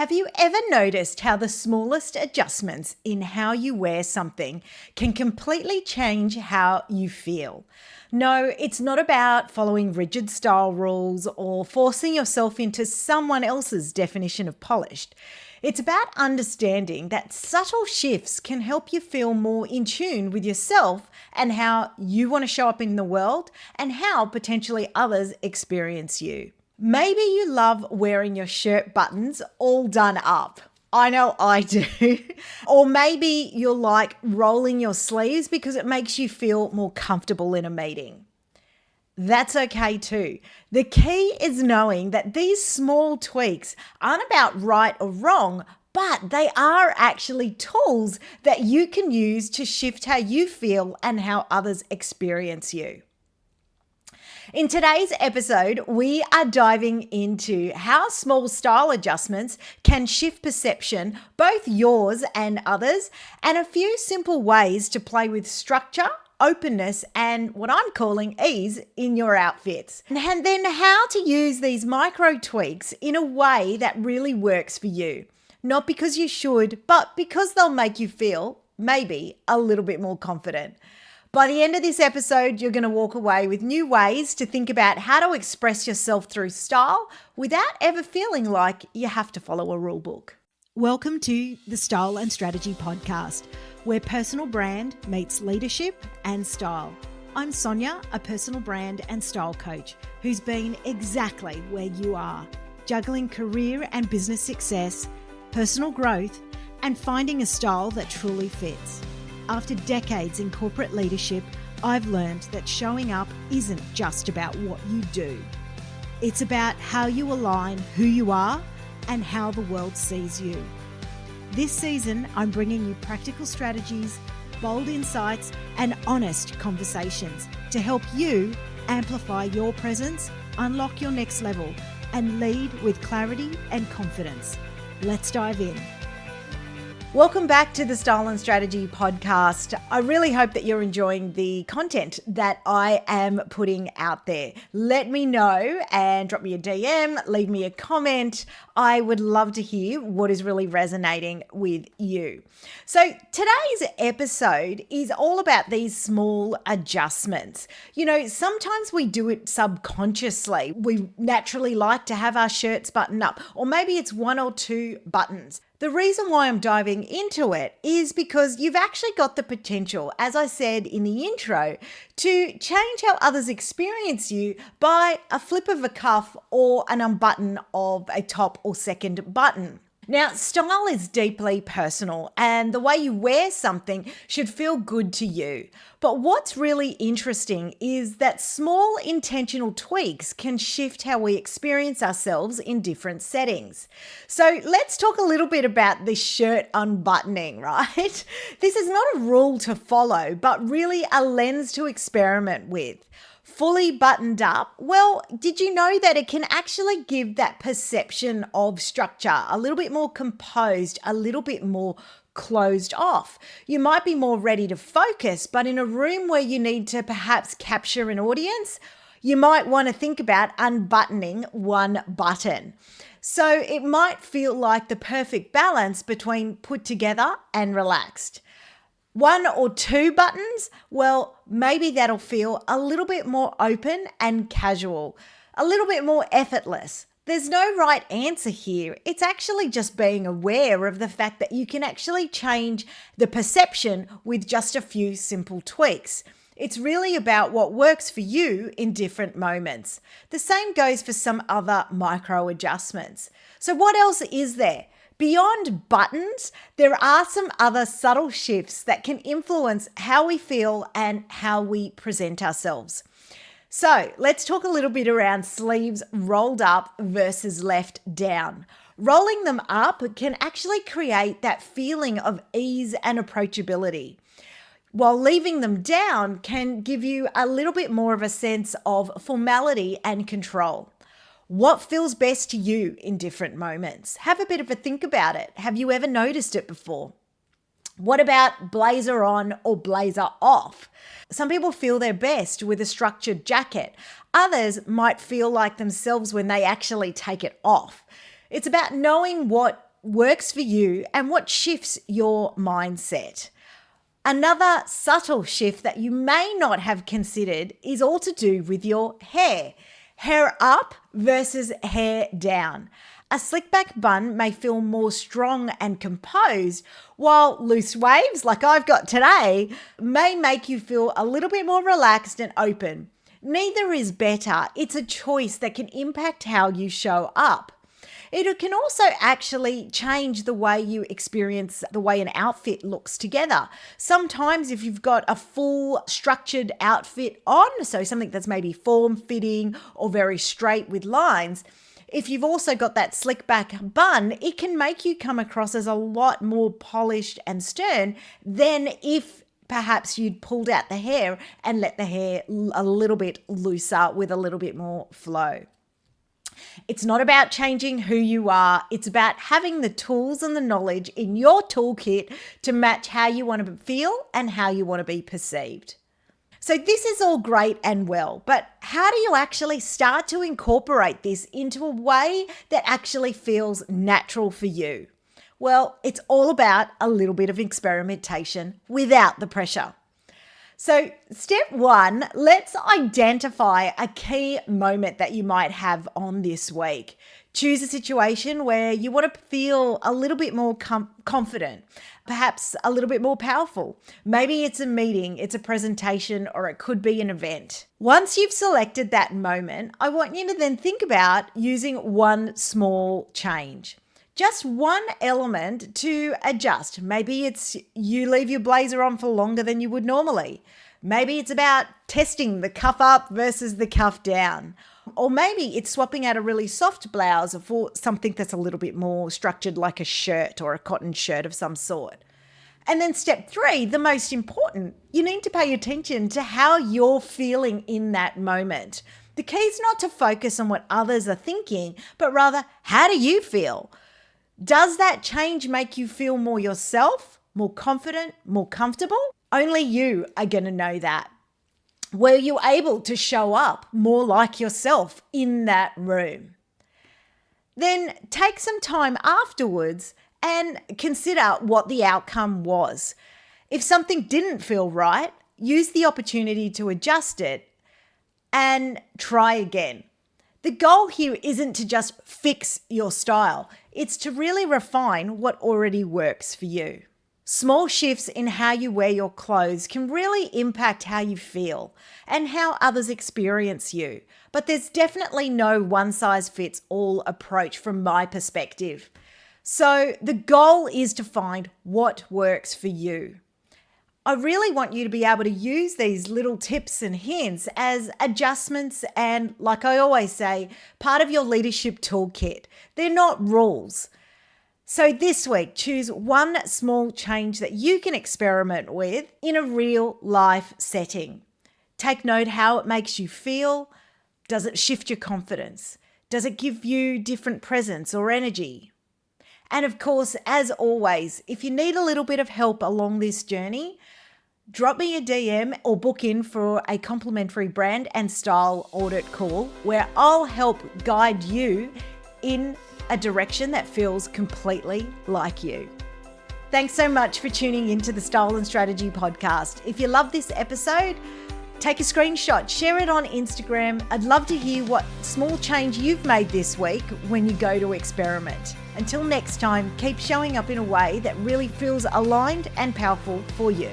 Have you ever noticed how the smallest adjustments in how you wear something can completely change how you feel? No, it's not about following rigid style rules or forcing yourself into someone else's definition of polished. It's about understanding that subtle shifts can help you feel more in tune with yourself and how you want to show up in the world and how potentially others experience you. Maybe you love wearing your shirt buttons all done up. I know I do. Or maybe you're like rolling your sleeves because it makes you feel more comfortable in a meeting. That's okay too. The key is knowing that these small tweaks aren't about right or wrong, but they are actually tools that you can use to shift how you feel and how others experience you. In today's episode, we are diving into how small style adjustments can shift perception, both yours and others, and a few simple ways to play with structure, openness, and what I'm calling ease in your outfits. And then how to use these micro tweaks in a way that really works for you. Not because you should, but because they'll make you feel maybe a little bit more confident. By the end of this episode, you're going to walk away with new ways to think about how to express yourself through style without ever feeling like you have to follow a rule book. Welcome to the Style and Strategy Podcast, where personal brand meets leadership and style. I'm Sonia, a personal brand and style coach who's been exactly where you are, juggling career and business success, personal growth, and finding a style that truly fits. After decades in corporate leadership, I've learned that showing up isn't just about what you do. It's about how you align who you are and how the world sees you. This season, I'm bringing you practical strategies, bold insights, and honest conversations to help you amplify your presence, unlock your next level, and lead with clarity and confidence. Let's dive in. Welcome back to the Style and Strategy Podcast. I really hope that you're enjoying the content that I am putting out there. Let me know and drop me a DM, leave me a comment. I would love to hear what is really resonating with you. So today's episode is all about these small adjustments. You know, sometimes we do it subconsciously. We naturally like to have our shirts buttoned up, or maybe it's one or two buttons. The reason why I'm diving into it is because you've actually got the potential, as I said in the intro, to change how others experience you by a flip of a cuff or an unbutton of a top or second button. Now, style is deeply personal, and the way you wear something should feel good to you. But what's really interesting is that small intentional tweaks can shift how we experience ourselves in different settings. So let's talk a little bit about this shirt unbuttoning, right? This is not a rule to follow, but really a lens to experiment with. Fully buttoned up, well, did you know that it can actually give that perception of structure, a little bit more composed, a little bit more closed off? You might be more ready to focus, but in a room where you need to perhaps capture an audience, you might want to think about unbuttoning one button. So it might feel like the perfect balance between put together and relaxed. One or two buttons, well, maybe that'll feel a little bit more open and casual, a little bit more effortless. There's no right answer here. It's actually just being aware of the fact that you can actually change the perception with just a few simple tweaks. It's really about what works for you in different moments. The same goes for some other micro adjustments. So what else is there? Beyond buttons, there are some other subtle shifts that can influence how we feel and how we present ourselves. So let's talk a little bit around sleeves rolled up versus left down. Rolling them up can actually create that feeling of ease and approachability, while leaving them down can give you a little bit more of a sense of formality and control. What feels best to you in different moments? Have a bit of a think about it. Have you ever noticed it before? What about blazer on or blazer off? Some people feel their best with a structured jacket. Others might feel like themselves when they actually take it off. It's about knowing what works for you and what shifts your mindset. Another subtle shift that you may not have considered is all to do with your hair. Hair up versus hair down. A slick back bun may feel more strong and composed, while loose waves, like I've got today, may make you feel a little bit more relaxed and open. Neither is better. It's a choice that can impact how you show up. It can also actually change the way you experience the way an outfit looks together. Sometimes if you've got a full structured outfit on, so something that's maybe form-fitting or very straight with lines, if you've also got that slick back bun, it can make you come across as a lot more polished and stern than if perhaps you'd pulled out the hair and let the hair a little bit looser with a little bit more flow. It's not about changing who you are. It's about having the tools and the knowledge in your toolkit to match how you want to feel and how you want to be perceived. So this is all great and well, but how do you actually start to incorporate this into a way that actually feels natural for you? Well, it's all about a little bit of experimentation without the pressure. So step one, let's identify a key moment that you might have on this week. Choose a situation where you want to feel a little bit more confident, perhaps a little bit more powerful. Maybe it's a meeting, it's a presentation, or it could be an event. Once you've selected that moment, I want you to then think about using one small change. Just one element to adjust. Maybe it's you leave your blazer on for longer than you would normally. Maybe it's about testing the cuff up versus the cuff down. Or maybe it's swapping out a really soft blouse for something that's a little bit more structured, like a shirt or a cotton shirt of some sort. And then step 3, the most important, you need to pay attention to how you're feeling in that moment. The key is not to focus on what others are thinking, but rather, how do you feel? Does that change make you feel more yourself, more confident, more comfortable? Only you are going to know that. Were you able to show up more like yourself in that room? Then take some time afterwards and consider what the outcome was. If something didn't feel right, use the opportunity to adjust it and try again. The goal here isn't to just fix your style. It's to really refine what already works for you. Small shifts in how you wear your clothes can really impact how you feel and how others experience you. But there's definitely no one-size-fits-all approach from my perspective. So the goal is to find what works for you. I really want you to be able to use these little tips and hints as adjustments and, like I always say, part of your leadership toolkit. They're not rules. So this week, choose one small change that you can experiment with in a real life setting. Take note how it makes you feel. Does it shift your confidence? Does it give you different presence or energy? And of course, as always, if you need a little bit of help along this journey, drop me a DM or book in for a complimentary brand and style audit call where I'll help guide you in a direction that feels completely like you. Thanks so much for tuning into the Style and Strategy podcast. If you love this episode, take a screenshot, share it on Instagram. I'd love to hear what small change you've made this week when you go to experiment. Until next time, keep showing up in a way that really feels aligned and powerful for you.